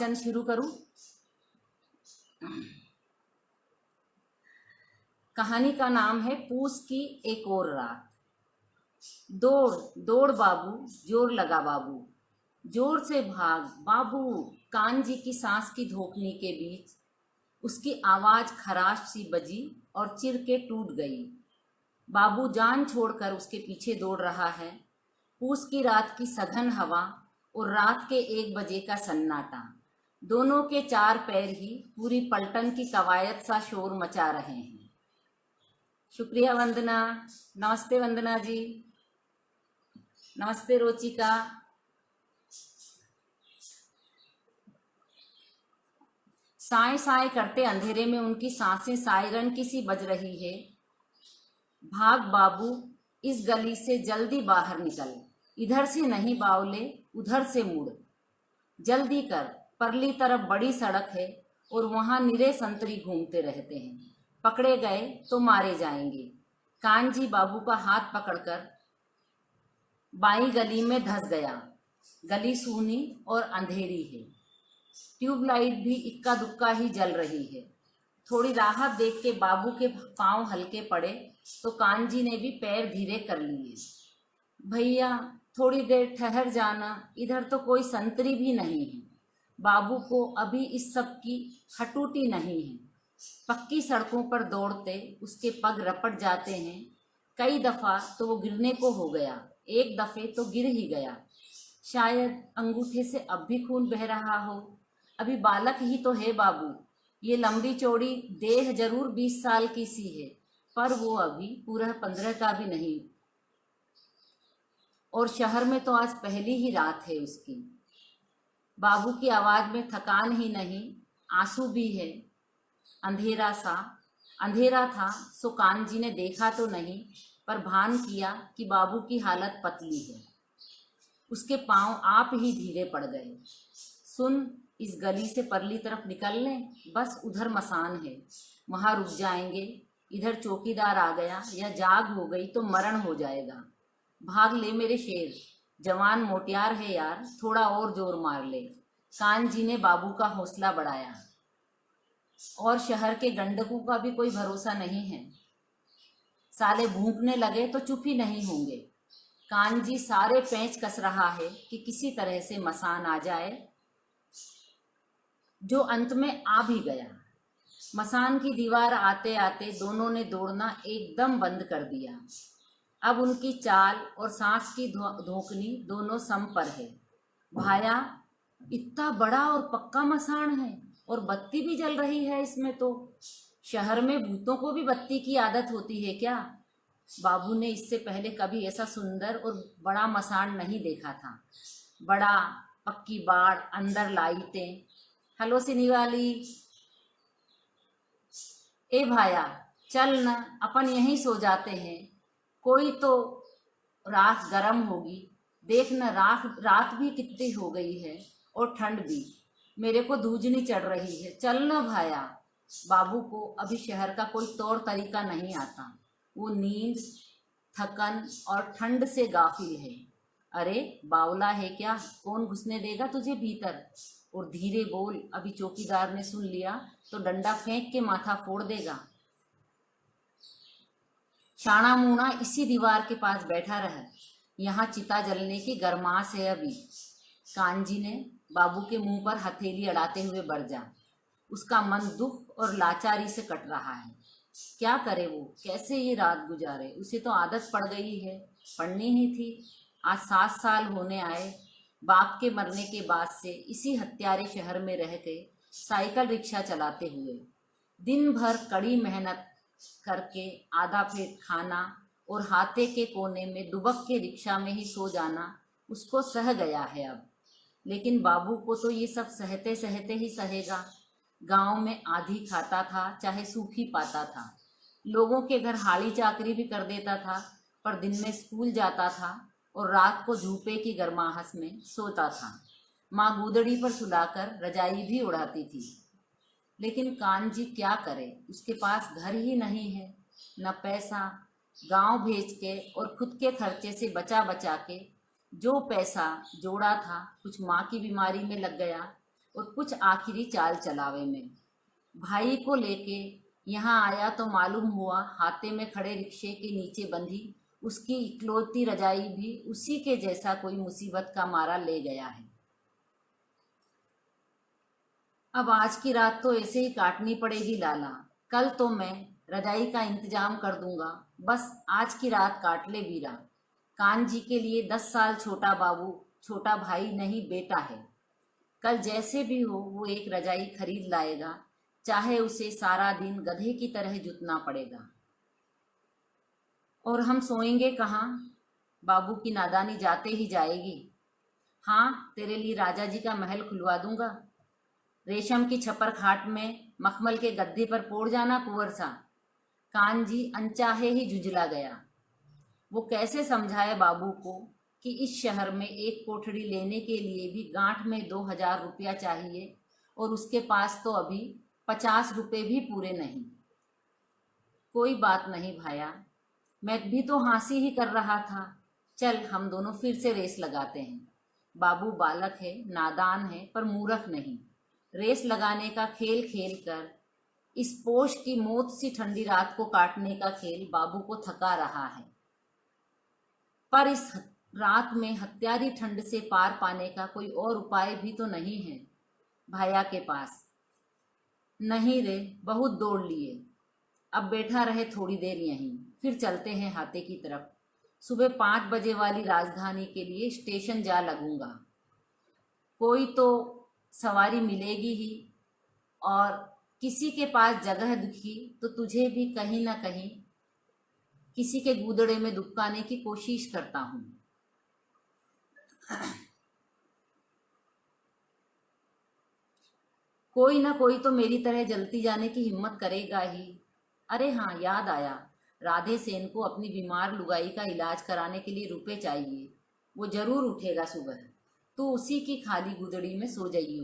वाचन शुरू करूं। कहानी का नाम है पूस की एक और रात। दौड़ दौड़ बाबू, जोर लगा बाबू, जोर से भाग बाबू। कान जी की सांस की धोखनी के बीच उसकी आवाज खराश सी बजी और चिर के टूट गई। बाबू जान छोड़कर उसके पीछे दौड़ रहा है। पूस की रात की सघन हवा और रात के 1 बजे का सन्नाटा, दोनों के 4 पैर ही पूरी पलटन की कवायद सा शोर मचा रहे हैं। शुक्रिया वंदना। नमस्ते वंदना जी। नमस्ते रोचिका। साए साए करते अंधेरे में उनकी सांसें सायरन की सी बज रही है। भाग बाबू, इस गली से जल्दी बाहर निकल, इधर से नहीं बावले, उधर से मुड़, जल्दी कर। परली तरफ बड़ी सड़क है और वहां निरे संतरी घूमते रहते हैं। पकड़े गए तो मारे जाएंगे। कानजी बाबू का हाथ पकड़कर बाई गली में धंस गया। गली सूनी और अंधेरी है। ट्यूबलाइट भी इक्का दुक्का ही जल रही है। थोड़ी राहत देख के बाबू के पांव हल्के पड़े तो कानजी ने भी पैर धीरे कर लिए। भैया थोड़ी देर ठहर जाना, इधर तो कोई संतरी भी नहीं है। बाबू को अभी इस सब की हटूटी नहीं है। पक्की सड़कों पर दौड़ते उसके पग रपट जाते हैं। कई दफा तो वो गिरने को हो गया, एक दफे तो गिर ही गया। शायद अंगूठे से अब भी खून बह रहा हो। अभी बालक ही तो है बाबू। ये लंबी चौड़ी देह जरूर 20 साल की सी है, पर वो अभी पूरा 15 का भी नहीं। और शहर में तो आज पहली ही रात है उसकी। बाबू की आवाज में थकान ही नहीं, आंसू भी है। अंधेरा था सो कानजी ने देखा तो नहीं, पर भान किया कि बाबू की हालत पतली है। उसके पांव आप ही धीरे पड़ गए। सुन, इस गली से परली तरफ निकल लें, बस उधर मसान है, वहां रुक जाएंगे। इधर चौकीदार आ गया या जाग हो गई तो मरण हो जाएगा। भाग ले मेरे शेर, जवान मोटियार है यार, थोड़ा और जोर मार ले। कानजी ने बाबू का हौसला बढ़ाया। और शहर के गंडकों का भी कोई भरोसा नहीं है। साले भूखने लगे तो चुप ही नहीं होंगे। कानजी सारे पेंच कस रहा है कि किसी तरह से मसान आ जाए, जो अंत में आ भी गया। मसान की दीवार आते आते दोनों ने दौड़ना एकदम बंद कर दिया। अब उनकी चाल और सांस की धोखनी दोनों सम पर है। भाया, इतना बड़ा और पक्का मसान है और बत्ती भी जल रही है इसमें तो। शहर में भूतों को भी बत्ती की आदत होती है क्या? बाबू ने इससे पहले कभी ऐसा सुंदर और बड़ा मसान नहीं देखा था। बड़ा, पक्की बाड़, अंदर लाइटें। हेलो सिनीवाली। ए भाया, चल न, अपन यहीं सो जाते हैं। कोई तो रात गर्म होगी। देख न, रात भी कितनी हो गई है और ठंड भी। मेरे को धूजनी चढ़ रही है। चल न भाया। बाबू को अभी शहर का कोई तौर तरीका नहीं आता। वो नींद, थकन और ठंड से गाफिल है। अरे बावला है क्या? कौन घुसने देगा तुझे भीतर? और धीरे बोल, अभी चौकीदार ने सुन लिया तो डंडा फेंक के माथा फोड़ देगा। शाना मुना इसी दीवार के पास बैठा रहा। यहाँ चिता जलने की गरमास है अभी। कानजी ने बाबू के मुंह पर हथेली अड़ाते हुए बरजा। उसका मन दुख और लाचारी से कट रहा है। क्या करे वो, कैसे ये रात गुजारे? उसे तो आदत पड़ गई है, पड़नी ही थी। आज 7 साल होने आए बाप के मरने के बाद से इसी हत्यारे शहर में रह के साइकिल रिक्शा चलाते हुए, दिन भर कड़ी मेहनत करके आधा पेट खाना और हाथे के कोने में दुबक के रिक्शा में ही सो जाना उसको सह गया है अब। लेकिन बाबू को तो ये सब सहते सहते ही सहेगा। गांव में आधी खाता था, चाहे सूखी पाता था। लोगों के घर हाड़ी चाकरी भी कर देता था, पर दिन में स्कूल जाता था और रात को झूपे की गर्माहट में सोता था। माँ गूदड़ी पर सुलाकर रजाई भी उड़ाती थी। लेकिन कानजी क्या करे, उसके पास घर ही नहीं है, न पैसा। गांव भेज के और खुद के खर्चे से बचा बचा के जो पैसा जोड़ा था, कुछ माँ की बीमारी में लग गया, और कुछ आखिरी चाल चलावे में। भाई को लेके यहाँ आया तो मालूम हुआ हाथे में खड़े रिक्शे के नीचे बंधी उसकी इकलौती रजाई भी उसी के जैसा कोई मुसीबत का मारा ले गया है। अब आज की रात तो ऐसे ही काटनी पड़ेगी लाला, कल तो मैं रजाई का इंतजाम कर दूंगा, बस आज की रात काट ले वीरा। कान जी के लिए 10 साल छोटा बाबू छोटा भाई नहीं बेटा है। कल जैसे भी हो वो एक रजाई खरीद लाएगा, चाहे उसे सारा दिन गधे की तरह जुतना पड़ेगा। और हम सोएंगे कहाँ? बाबू की नादानी जाते ही जाएगी। हाँ, तेरे लिए राजा जी का महल खुलवा दूंगा। रेशम की छपर खाट में मखमल के गद्दे पर पोड़ जाना कुंवर सा। कान जी अनचाहे ही झुंझला गया। वो कैसे समझाए बाबू को कि इस शहर में एक कोठड़ी लेने के लिए भी गांठ में 2000 रुपया चाहिए और उसके पास तो अभी 50 रुपये भी पूरे नहीं। कोई बात नहीं भाया, मैं भी तो हंसी ही कर रहा था। चल हम दोनों फिर से रेस लगाते हैं। बाबू बालक है, नादान है, पर मूर्ख नहीं। रेस लगाने का खेल खेल कर इस पोष की मौत सी ठंडी रात को काटने का खेल बाबू को थका रहा है। पर इस रात में हत्यारी ठंड से पार पाने का कोई और उपाय भी तो नहीं है भाया के पास। नहीं रे, बहुत दौड़ लिए, अब बैठा रहे थोड़ी देर यहीं, फिर चलते हैं हाथे की तरफ। सुबह 5 बजे वाली राजधानी के लिए स्टेशन जा लगूंगा। कोई तो सवारी मिलेगी ही, और किसी के पास जगह दिखी तो तुझे भी कहीं ना कहीं किसी के गूदड़े में दुबकाने की कोशिश करता हूं। कोई ना कोई तो मेरी तरह जलती जाने की हिम्मत करेगा ही। अरे हाँ, याद आया, राधे सेन को अपनी बीमार लुगाई का इलाज कराने के लिए रुपए चाहिए। वो जरूर उठेगा सुबह, तो उसी की खाली गुदड़ी में सो जाइयो।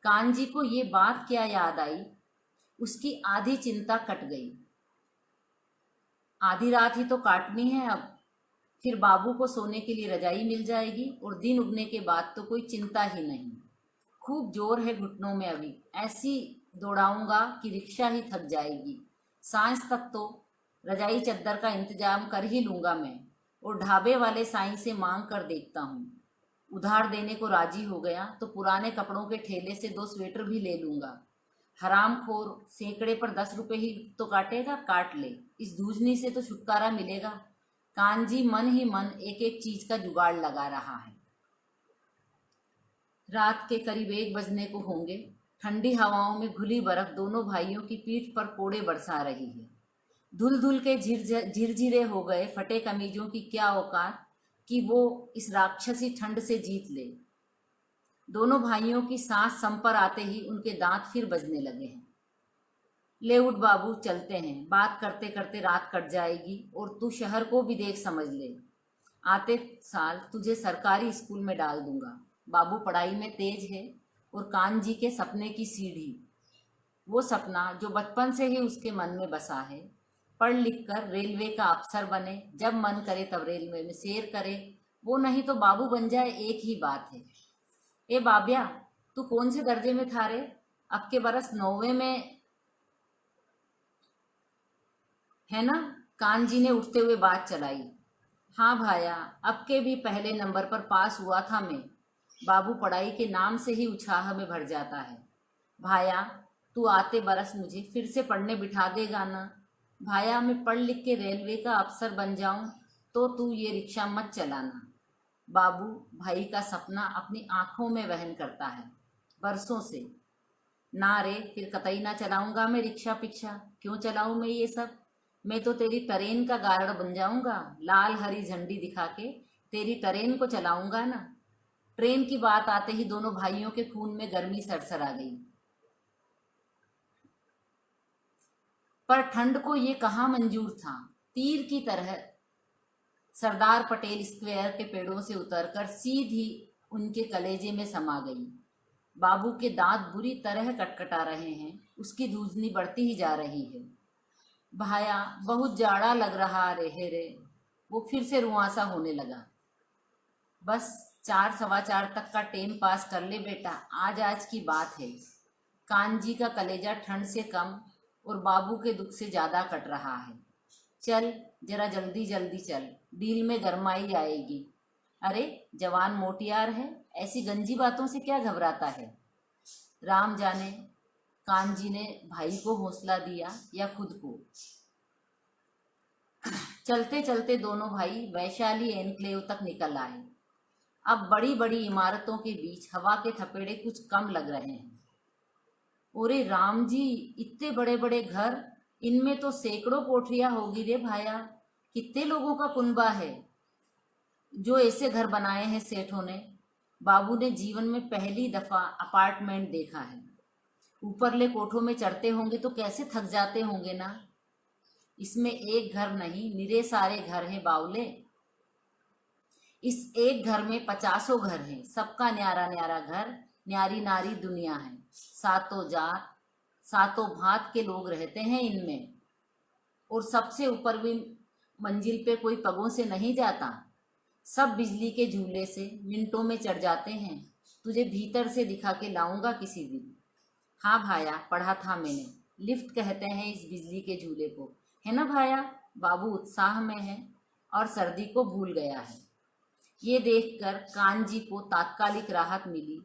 कान जी को ये बात क्या याद आई, उसकी आधी चिंता कट गई। आधी रात ही तो काटनी है अब, फिर बाबू को सोने के लिए रजाई मिल जाएगी और दिन उगने के बाद तो कोई चिंता ही नहीं। खूब जोर है घुटनों में अभी, ऐसी दौड़ाऊंगा कि रिक्शा ही थक जाएगी। सांझ तक तो रजाई चद्दर का इंतजाम कर ही लूंगा मैं, और ढाबे वाले साईं से मांग कर देखता हूँ। उधार देने को राजी हो गया तो पुराने कपड़ों के ठेले से 2 स्वेटर भी ले लूंगा। हरामखोर सैकड़े पर 10 रुपए ही तो काटेगा, काट ले, इस दूजनी से तो छुटकारा मिलेगा। कानजी मन ही मन एक एक चीज का जुगाड़ लगा रहा है। रात के करीब 1 बजने को होंगे। ठंडी हवाओं में घुली बर्फ दोनों भाइयों की पीठ पर कोड़े बरसा रही है। धुल धुल के झिरझिरे हो गए फटे कमीजों की क्या औकात कि वो इस राक्षसी ठंड से जीत ले। दोनों भाइयों की सांस सम पर आते ही उनके दांत फिर बजने लगे हैं। ले उठ बाबू, चलते हैं, बात करते करते रात कट जाएगी और तू शहर को भी देख समझ ले। आते साल तुझे सरकारी स्कूल में डाल दूंगा। बाबू पढ़ाई में तेज है और कान जी के सपने की सीढ़ी, वो सपना जो बचपन से ही उसके मन में बसा है, पढ़ लिख कर रेलवे का अफसर बने, जब मन करे तब रेलवे में सैर करे, वो नहीं तो बाबू बन जाए, एक ही बात है। ए बाबिया, तू कौन से दर्जे में था रे? अब के बरस 9वें में है ना? कान जी ने उठते हुए बात चलाई। हाँ भाया, अब के भी पहले नंबर पर पास हुआ था मैं। बाबू पढ़ाई के नाम से ही उत्साह में भर जाता है। भाया, तू आते बरस मुझे फिर से पढ़ने बिठा देगा ना? भाया, मैं पढ़ लिख के रेलवे का अफसर बन जाऊं तो तू ये रिक्शा मत चलाना। बाबू भाई का सपना अपनी आंखों में वहन करता है बरसों से। ना रे, फिर कतई ना चलाऊंगा मैं रिक्शा पिक्शा। क्यों चलाऊं मैं ये सब? मैं तो तेरी ट्रेन का गार्ड बन जाऊंगा, लाल हरी झंडी दिखा के तेरी ट्रेन को चलाऊंगा ना। ट्रेन की बात आते ही दोनों भाइयों के खून में गर्मी सरसर आ गई। पर ठंड को ये कहाँ मंजूर था। तीर की तरह सरदार पटेल स्क्वायर के पेड़ों से उतरकर सीधी उनके कलेजे में समा गई। बाबू के दांत बुरी तरह कटकटा रहे हैं, उसकी धूजनी बढ़ती ही जा रही है। भाया, बहुत जाड़ा लग रहा रे। वो फिर से रुआंसा होने लगा। बस 4 सवा 4 तक का टेम पास कर ले बेटा, आज आज की बात है। कानजी का कलेजा ठंड से कम और बाबू के दुख से ज्यादा कट रहा है। चल जरा जल्दी जल्दी चल, डील में गरमाई आएगी। अरे जवान मोटियार है, ऐसी गंजी बातों से क्या घबराता है। राम जाने कानजी ने भाई को हौसला दिया या खुद को। चलते चलते दोनों भाई वैशाली एनक्लेव तक निकल आए। अब बड़ी बड़ी इमारतों के बीच हवा के थपेड़े कुछ कम लग रहे हैं। ओरे राम जी, इतने बड़े बड़े घर, इनमें तो सैकड़ों कोठरियां होगी रे भाया। कितने लोगों का कुनबा है जो ऐसे घर बनाए हैं सेठों ने। बाबू ने जीवन में पहली दफा अपार्टमेंट देखा है। ऊपरले कोठों में चढ़ते होंगे तो कैसे थक जाते होंगे ना। इसमें एक घर नहीं, निरे सारे घर हैं बावले। इस एक घर में 50 घर हैं, सबका न्यारा न्यारा घर, न्यारी नारी दुनिया है। सातों जात सातों भात के लोग रहते हैं इनमें। और सबसे ऊपर भी मंजिल पे कोई पगों से नहीं जाता, सब बिजली के झूले से मिनटों में चढ़ जाते हैं। तुझे भीतर से दिखा के लाऊंगा किसी दिन। हाँ भाया, पढ़ा था मैंने, लिफ्ट कहते हैं इस बिजली के झूले को, है ना भाया। बाबू उत्साह में है और सर्दी को भूल गया है। ये देखकर कानजी को तात्कालिक राहत मिली।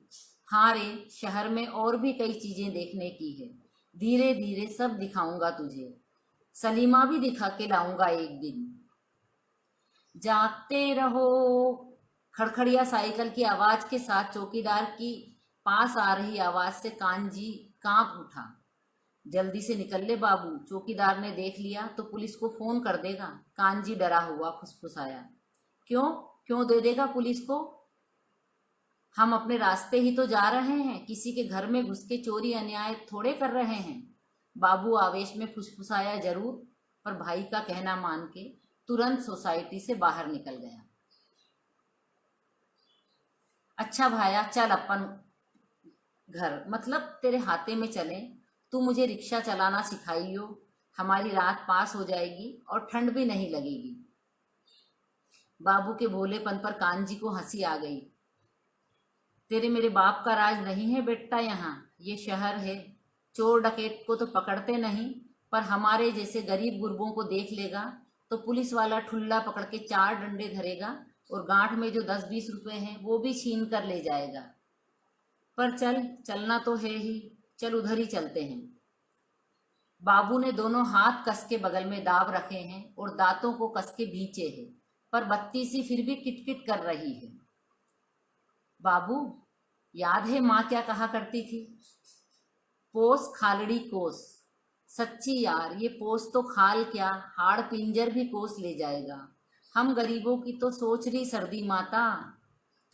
हाँ रे, शहर में और भी कई चीजें देखने की है, धीरे धीरे सब दिखाऊंगा तुझे। सलीमा भी दिखा के लाऊंगा एक दिन। जागते रहो। खड़खड़िया साइकिल की आवाज के साथ चौकीदार की पास आ रही आवाज से कानजी कांप उठा। जल्दी से निकल ले बाबू, चौकीदार ने देख लिया तो पुलिस को फोन कर देगा। कानजी डरा हुआ फुसफुसाया। क्यों क्यों दे देगा पुलिस को? हम अपने रास्ते ही तो जा रहे हैं, किसी के घर में घुस के चोरी अन्याय थोड़े कर रहे हैं। बाबू आवेश में फुसफुसाया जरूर, पर भाई का कहना मान के तुरंत सोसाइटी से बाहर निकल गया। अच्छा भाया, चल अपन घर, मतलब तेरे हाथे में चले। तू मुझे रिक्शा चलाना सिखाइयो, हमारी रात पास हो जाएगी और ठंड भी नहीं लगेगी। बाबू के भोलेपन पर कानजी को हंसी आ गई। तेरे मेरे बाप का राज नहीं है बेटा, यहाँ ये शहर है। चोर डकैत को तो पकड़ते नहीं, पर हमारे जैसे गरीब गुरबों को देख लेगा तो पुलिस वाला ठुल्ला पकड़ के 4 डंडे धरेगा और गांठ में जो 10-20 रुपए हैं वो भी छीन कर ले जाएगा। पर चल, चलना तो है ही, चल उधर ही चलते हैं। बाबू ने दोनों हाथ कस के बगल में दाब रखे हैं और दांतों को कस के भींचे हैं, पर बत्ती सी फिर भी किटकिट कर रही है। बाबू, याद है माँ क्या कहा करती थी? पोस खालड़ी कोस। सच्ची यार, ये पोस तो खाल क्या, हाड़ पिंजर भी कोस ले जाएगा। हम गरीबों की तो सोच रही सर्दी माता।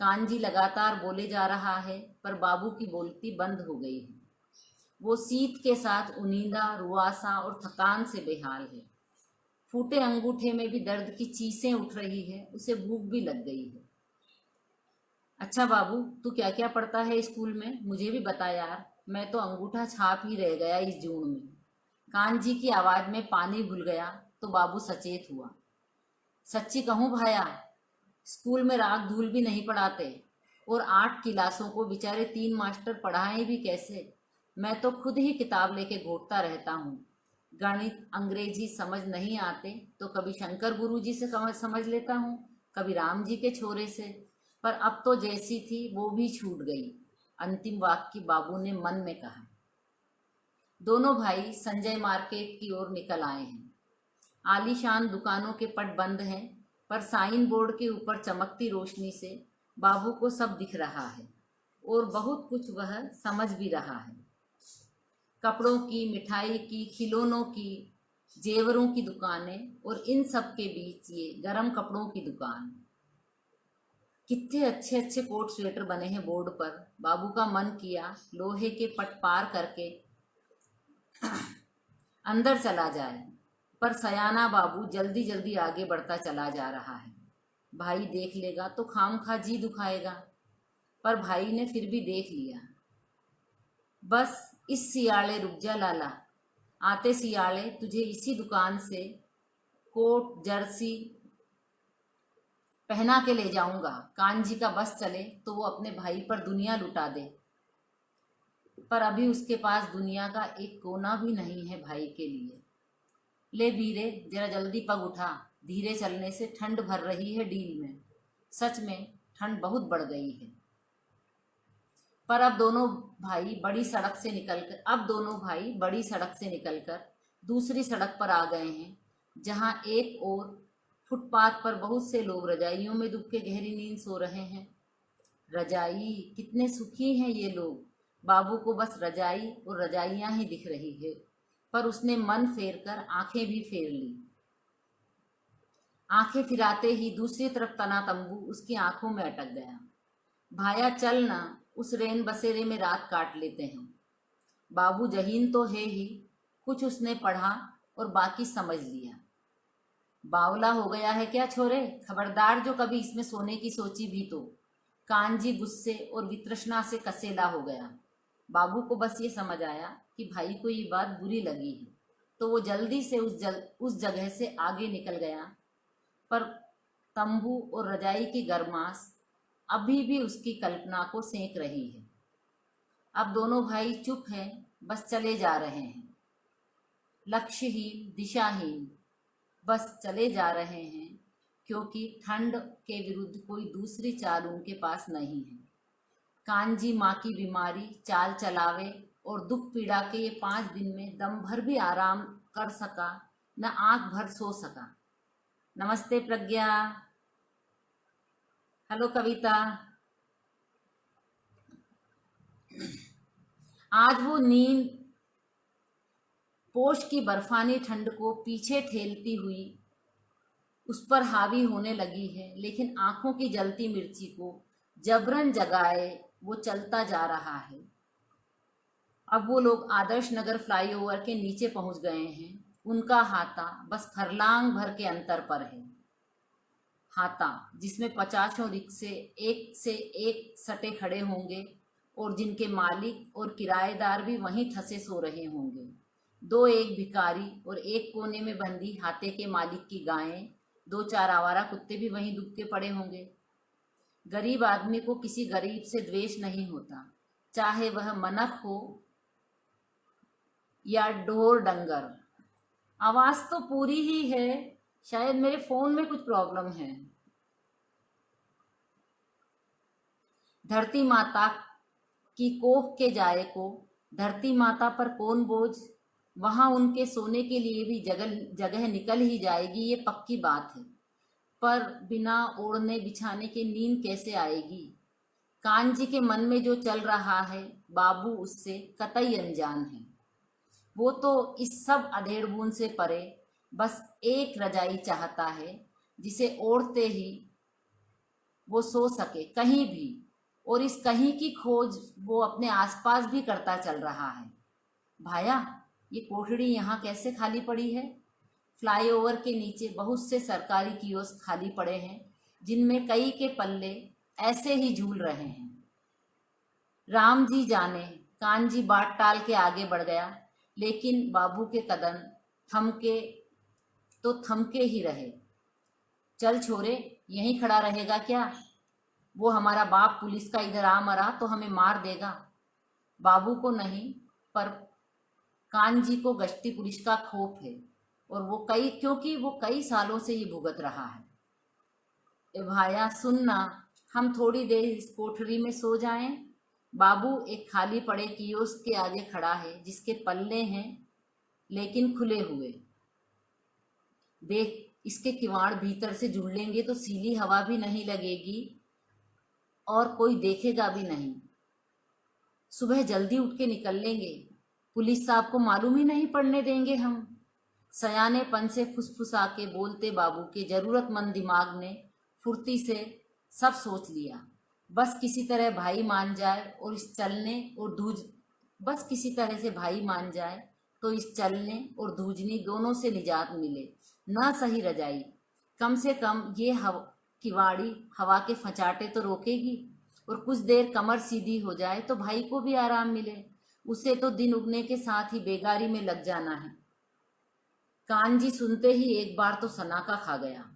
कानजी लगातार बोले जा रहा है, पर बाबू की बोलती बंद हो गई है। वो शीत के साथ उनींदा, रुआसा और थकान से बेहाल है। फूटे अंगूठे में भी दर्द की चीसें उठ रही है, उसे भूख भी लग गई है। अच्छा बाबू, तू क्या क्या पढ़ता है स्कूल में, मुझे भी बता यार, मैं तो अंगूठा छाप ही रह गया इस जून में। कानजी की आवाज में पानी घुल गया तो बाबू सचेत हुआ। सच्ची कहूँ भाया, स्कूल में राग धूल भी नहीं पढ़ाते, और 8 क्लासों को बेचारे 3 मास्टर पढ़ाएं भी कैसे। मैं तो खुद ही किताब लेके घोटता रहता हूँ। गणित अंग्रेजी समझ नहीं आते तो कभी शंकर गुरुजी से समझ लेता हूँ, कभी राम जी के छोरे से, पर अब तो जैसी थी वो भी छूट गई। अंतिम वाक्य बाबू ने मन में कहा। दोनों भाई संजय मार्केट की ओर निकल आए हैं। आलीशान दुकानों के पट बंद हैं, पर साइन बोर्ड के ऊपर चमकती रोशनी से बाबू को सब दिख रहा है और बहुत कुछ वह समझ भी रहा है। कपड़ों की, मिठाई की, खिलौनों की, जेवरों की दुकानें, और इन सब के बीच ये गरम कपड़ों की दुकान। कितने अच्छे अच्छे कोट स्वेटर बने हैं बोर्ड पर। बाबू का मन किया लोहे के पट पार करके अंदर चला जाए, पर सयाना बाबू जल्दी जल्दी आगे बढ़ता चला जा रहा है। भाई देख लेगा तो खामखा जी दुखाएगा, पर भाई ने फिर भी देख लिया। बस इस सियाले रुक जा लाला, आते सियाले तुझे इसी दुकान से कोट, जर्सी पहना के ले जाऊंगा। कानजी का बस चले तो वो अपने भाई पर दुनिया लुटा दे, पर अभी उसके पास दुनिया का एक कोना भी नहीं है भाई के लिए। ले वीरे, जरा जल्दी पग उठा, धीरे चलने से ठंड भर रही है डील में। सच में ठंड बहुत बढ़ गई है। पर अब दोनों भाई बड़ी सड़क से निकलकर दूसरी सड़क पर आ गए हैं, जहां एक और फुटपाथ पर बहुत से लोग रजाइयों में दुब के गहरी नींद सो रहे हैं। रजाई, कितने सुखी हैं ये लोग। बाबू को बस रजाई और रजाइयां ही दिख रही है, पर उसने मन फेर कर आंखें भी फेर ली। आंखें फिराते ही दूसरी तरफ तना तंबू उसकी आंखों में अटक गया। भाया चल ना, उस रेन बसेरे में रात काट लेते हैं। बाबू जहीन तो है ही, कुछ उसने पढ़ा और बाकी समझ लिया। बावला हो गया है क्या छोरे, खबरदार जो कभी इसमें सोने की सोची भी तो। कानजी गुस्से और वितृष्णा से कसेला हो गया। बाबू को बस ये समझ आया कि भाई को ये बात बुरी लगी है, तो वो जल्दी से उस जगह से आगे निकल गया। पर तंबू और रजाई की गर्माश अभी भी उसकी कल्पना को सेंक रही है। अब दोनों भाई चुप हैं, बस चले जा रहे हैं, लक्ष्यहीन, दिशाहीन, बस चले जा रहे हैं, क्योंकि ठंड के विरुद्ध कोई दूसरी चाल उनके पास नहीं है। कानजी माँ की बीमारी चाल चलावे और दुख पीड़ा के ये 5 दिन में दम भर भी आराम कर सका, न आंख भर सो सका। नमस्ते प्रज्ञा। हेलो कविता। आज वो नींद पोष की बर्फानी ठंड को पीछे ठेलती हुई उस पर हावी होने लगी है, लेकिन आंखों की जलती मिर्ची को जबरन जगाए वो चलता जा रहा है। अब वो लोग आदर्श नगर फ्लाईओवर के नीचे पहुंच गए हैं। उनका हाथा बस फरलांग भर के अंतर पर है। हाथा जिसमें 50 रिक्शे एक से एक सटे खड़े होंगे और जिनके मालिक और किराएदार भी वहीं ठसे सो रहे होंगे। 2 एक भिखारी और एक कोने में बंधी हाथे के मालिक की गायें, 2-4 आवारा कुत्ते भी वहीं दुबके पड़े होंगे। गरीब आदमी को किसी गरीब से द्वेष नहीं होता, चाहे वह मनख हो या ढोर डंगर। आवाज तो पूरी ही है, शायद मेरे फोन में कुछ प्रॉब्लम है। धरती माता की कोख के जाए को धरती माता पर कौन बोझ। वहां उनके सोने के लिए भी जगह निकल ही जाएगी, ये पक्की बात है, पर बिना ओढ़ने बिछाने के नींद कैसे आएगी। कानजी के मन में जो चल रहा है, बाबू उससे कतई अनजान है। वो तो इस सब अधेड़ बूंद से परे बस एक रजाई चाहता है, जिसे ओढ़ते ही वो सो सके कहीं भी, और इस कहीं की खोज वो अपने आसपास भी करता चल रहा है। भाया, ये कोठड़ी यहाँ कैसे खाली पड़ी है? फ्लाईओवर के नीचे बहुत से सरकारी कियोस्क खाली पड़े हैं, जिनमें कई के पल्ले ऐसे ही झूल रहे हैं। राम जी जाने। कानजी बाट टाल के आगे बढ़ गया, लेकिन बाबू के कदम थमके ही रहे। चल छोरे, यहीं खड़ा रहेगा क्या? वो हमारा बाप पुलिस का इधर आ मरा तो हमें मार देगा। बाबू को नहीं, पर कानजी को गश्ती पुलिस का खौफ है, और क्योंकि वो कई सालों से ही भुगत रहा है। ए भाया सुनना, हम थोड़ी देर इस कोठरी में सो जाएं। बाबू एक खाली पड़े कियोस्क के आगे खड़ा है, जिसके पल्ले हैं लेकिन खुले हुए। देख, इसके किवाड़ भीतर से जुड़ लेंगे तो सीली हवा भी नहीं लगेगी और कोई देखेगा भी नहीं। सुबह जल्दी उठ के निकल लेंगे, पुलिस साहब को मालूम ही नहीं पड़ने देंगे हम। सयानेपन से फुसफुसा के बोलते बाबू के जरूरतमंद दिमाग ने फुर्ती से सब सोच लिया। बस किसी तरह भाई मान जाए और इस चलने और धूजनी दोनों से निजात मिले। न सही रजाई, कम से कम ये किवाड़ी हवा के फचाटे तो रोकेगी, और कुछ देर कमर सीधी हो जाए तो भाई को भी आराम मिले। उसे तो दिन उगने के साथ ही बेगारी में लग जाना है। कानजी सुनते ही एक बार तो सनाका खा गया।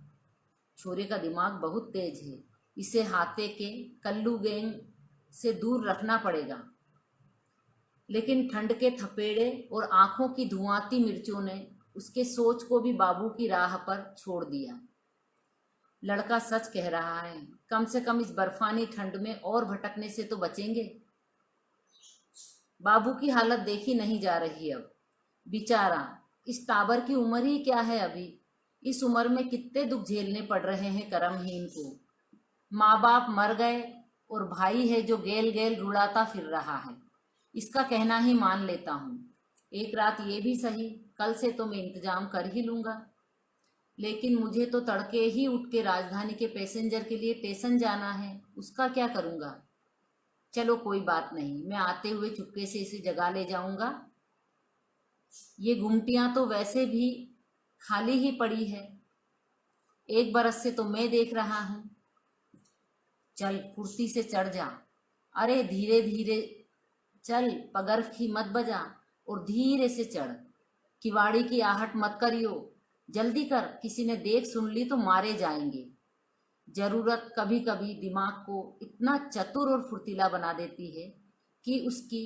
छोरे का दिमाग बहुत तेज है, इसे हाथे के कल्लू गैंग से दूर रखना पड़ेगा। लेकिन ठंड के थपेड़े और आंखों की धुआंती मिर्चों ने उसके सोच को भी बाबू की राह पर छोड़ दिया। लड़का सच कह रहा है, कम से कम इस बर्फानी ठंड में और भटकने से तो बचेंगे। बाबू की हालत देखी नहीं जा रही अब। बेचारा, इस टाबर की उम्र ही क्या है अभी। इस उम्र में कितने दुख झेलने पड़ रहे हैं कर्महीन को। माँ बाप मर गए और भाई है जो गेल गेल रुलाता फिर रहा है। इसका कहना ही मान लेता हूँ, एक रात ये भी सही, कल से तो मैं इंतजाम कर ही लूँगा। लेकिन मुझे तो तड़के ही उठ के राजधानी के पैसेंजर के लिए स्टेशन जाना है, उसका क्या करूँगा। चलो कोई बात नहीं, मैं आते हुए चुपके से इसे जगा ले जाऊँगा। ये गुमटियाँ तो वैसे भी खाली ही पड़ी है, एक बरस से तो मैं देख रहा हूँ। चल कुर्सी से चढ़ जा। अरे धीरे धीरे चल, पगर्फ की मत बजा और धीरे से चढ़। किवाड़ी की आहट मत करियो, जल्दी कर, किसी ने देख सुन ली तो मारे जाएंगे। जरूरत कभी कभी दिमाग को इतना चतुर और फुर्तीला बना देती है कि उसकी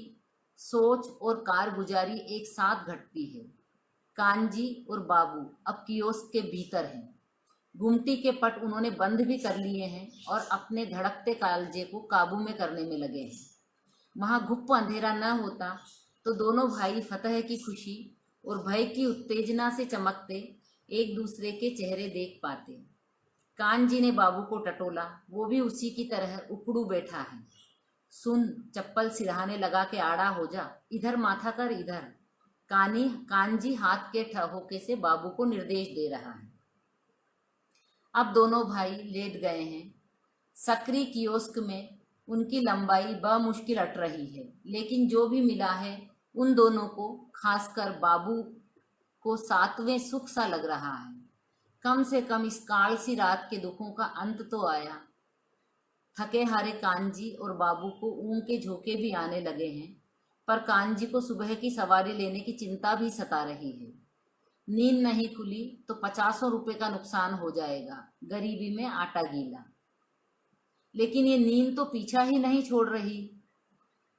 सोच और कारगुजारी एक साथ घटती है। कांजी और बाबू अब कियोस्क के भीतर हैं। गुमटी के पट उन्होंने बंद भी कर लिए हैं और अपने धड़कते कालजे को काबू में करने में लगे हैं। वहाँ घुप अंधेरा न होता तो दोनों भाई फतह की खुशी और भय की उत्तेजना से चमकते एक दूसरे के चेहरे देख पाते। कानजी ने बाबू को टटोला, वो भी उसी की तरह उकड़ू बैठा है। सुन, चप्पल सिरहाने लगा के आड़ा हो जा, इधर माथा कर इधर। कानजी हाथ के ठहोके से बाबू को निर्देश दे रहा है। अब दोनों भाई लेट गए हैं। सकरी कियोस्क में उनकी लंबाई बमुश्किल अट रही है, लेकिन जो भी मिला है उन दोनों को, खासकर बाबू को, सातवें सुख सा लग रहा है। कम से कम इस काल सी रात के दुखों का अंत तो आया। थके हारे कांजी और बाबू को ऊँग के झोंके भी आने लगे हैं, पर कांजी को सुबह की सवारी लेने की चिंता भी सता रही है। नींद नहीं खुली तो 50 रुपये का नुकसान हो जाएगा, गरीबी में आटा गीला। लेकिन ये नींद तो पीछा ही नहीं छोड़ रही।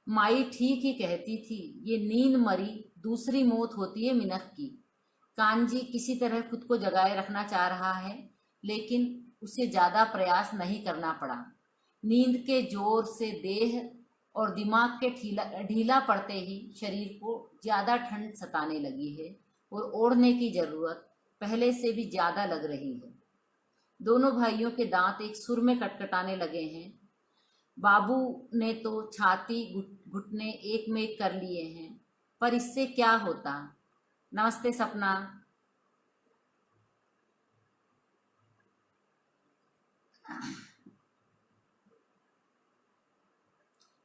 माई ठीक ही कहती थी, ये नींद मरी दूसरी मौत होती है मिनख की। कांजी किसी तरह खुद को जगाए रखना चाह रहा है, लेकिन उसे ज्यादा प्रयास नहीं करना पड़ा। नींद के जोर से देह और दिमाग के ढीला पड़ते ही शरीर को ज्यादा ठंड सताने लगी है और ओढ़ने की जरूरत पहले से भी ज्यादा लग रही है। दोनों भाइयों के दांत एक सुर में कटकटाने लगे हैं। बाबू ने तो छाती घुटने एक में एक कर लिए हैं, पर इससे क्या होता। नमस्ते सपना।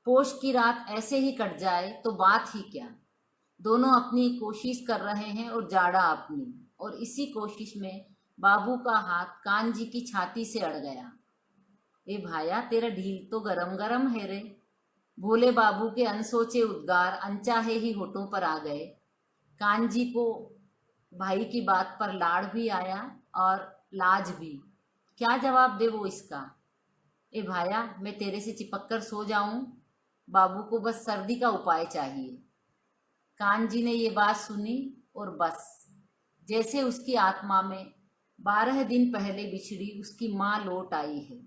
पोष की रात ऐसे ही कट जाए तो बात ही क्या। दोनों अपनी कोशिश कर रहे हैं और जाड़ा अपनी, और इसी कोशिश में बाबू का हाथ कानजी की छाती से अड़ गया। ए भाया, तेरा ढील तो गरम गरम है रे। भोले बाबू के अनसोचे उद्गार अनचाहे ही होठों पर आ गए। कानजी को भाई की बात पर लाड़ भी आया और लाज भी। क्या जवाब दे वो इसका। ए भाया, मैं तेरे से चिपक कर सो जाऊं? बाबू को बस सर्दी का उपाय चाहिए। कानजी ने ये बात सुनी और बस जैसे उसकी आत्मा में 12 दिन पहले बिछड़ी उसकी माँ लौट आई है।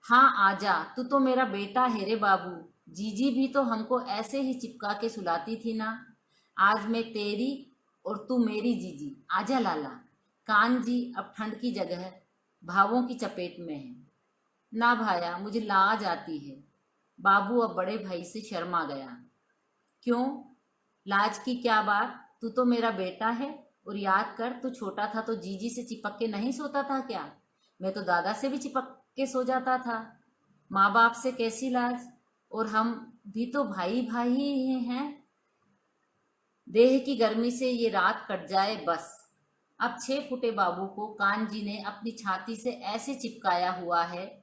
हाँ आजा, तू तो मेरा बेटा है रे बाबू। जीजी भी तो हमको ऐसे ही चिपका के सुलाती थी ना। आज मैं तेरी और तू मेरी जीजी। आजा लाला। कानजी अब ठंड की जगह भावों की चपेट में है। ना भाया, मुझे लाज आती है। बाबू अब बड़े भाई से शर्मा गया। क्यों, लाज की क्या बात, तू तो मेरा बेटा है। और याद कर, तू छोटा था तो जीजी से चिपक के नहीं सोता था क्या? मैं तो दादा से भी चिपक के सो जाता था। माँ बाप से कैसी लाज, और हम भी तो भाई भाई ही हैं। देह की गर्मी से ये रात कट जाए बस। अब 6 फुटे बाबू को कानजी ने अपनी छाती से ऐसे चिपकाया हुआ है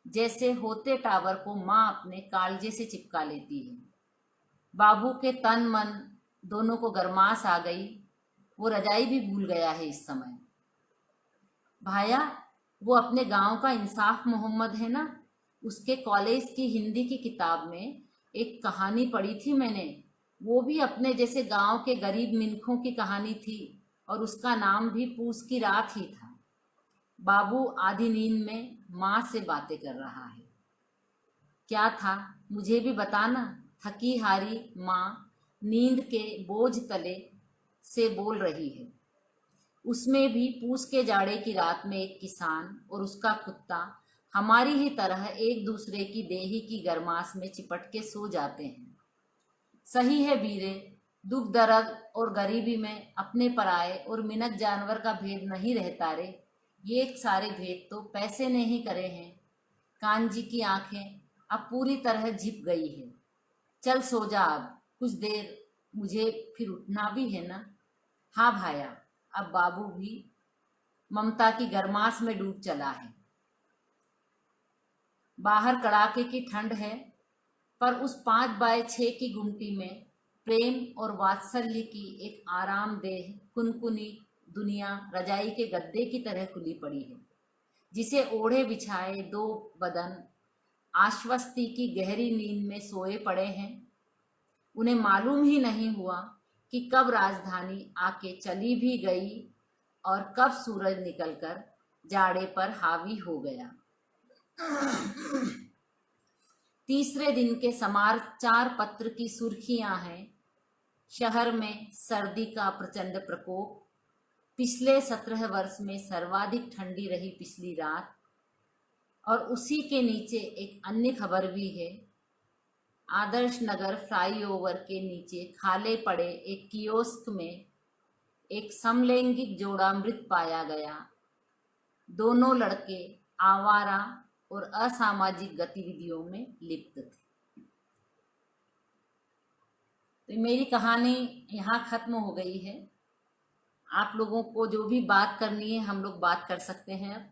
जैसे होते टावर को माँ अपने कालजे से चिपका लेती है। बाबू के तन मन दोनों को गर्मास आ गई। वो रजाई भी भूल गया है इस समय। भाया, वो अपने गांव का इंसाफ मोहम्मद है ना, उसके कॉलेज की हिंदी की किताब में एक कहानी पढ़ी थी मैंने। वो भी अपने जैसे गांव के गरीब मिनखों की कहानी थी और उसका नाम भी पूस की रात ही था। बाबू आधी नींद में माँ से बातें कर रहा है। क्या था मुझे भी बताना। थकी हारी माँ नींद के बोझ तले से बोल रही है। उसमें भी पूस के जाड़े की रात में एक किसान और उसका कुत्ता हमारी ही तरह एक दूसरे की देही की गर्माश में चिपट के सो जाते हैं। सही है वीरे, दुख दर्द और गरीबी में अपने पराए और मिनक जानवर का भेद नहीं रहता रे। ये सारे भेद तो पैसे ने ही करे हैं। कानजी की आंखें अब पूरी तरह झिप गई है। चल सो जा अब कुछ देर, मुझे फिर उठना भी है ना। हाँ भाया, अब बाबू भी ममता की गर्माश में डूब चला है। बाहर कड़ाके की ठंड है, पर उस 5x6 की गुमटी में प्रेम और वात्सल्य की एक आरामदेह कुनकुनी दुनिया रजाई के गद्दे की तरह खुली पड़ी है, जिसे ओढ़े बिछाए दो बदन आश्वस्ति की गहरी नींद में सोए पड़े हैं। उन्हें मालूम ही नहीं हुआ कि कब राजधानी आके चली भी गई और कब सूरज निकलकर जाड़े पर हावी हो गया। तीसरे दिन के समाचार पत्र की सुर्खियां हैं। शहर में सर्दी का प्रचंड प्रकोप, पिछले 17 वर्ष में सर्वाधिक ठंडी रही पिछली रात। और उसी के नीचे एक अन्य खबर भी है। आदर्श नगर फ्लाईओवर के नीचे खाले पड़े एक कियोस्क में एक समलैंगिक जोड़ा मृत पाया गया। दोनों लड़के आवारा और असामाजिक गतिविधियों में लिप्त थे। तो मेरी कहानी यहाँ खत्म हो गई है। आप लोगों को जो भी बात करनी है हम लोग बात कर सकते हैं।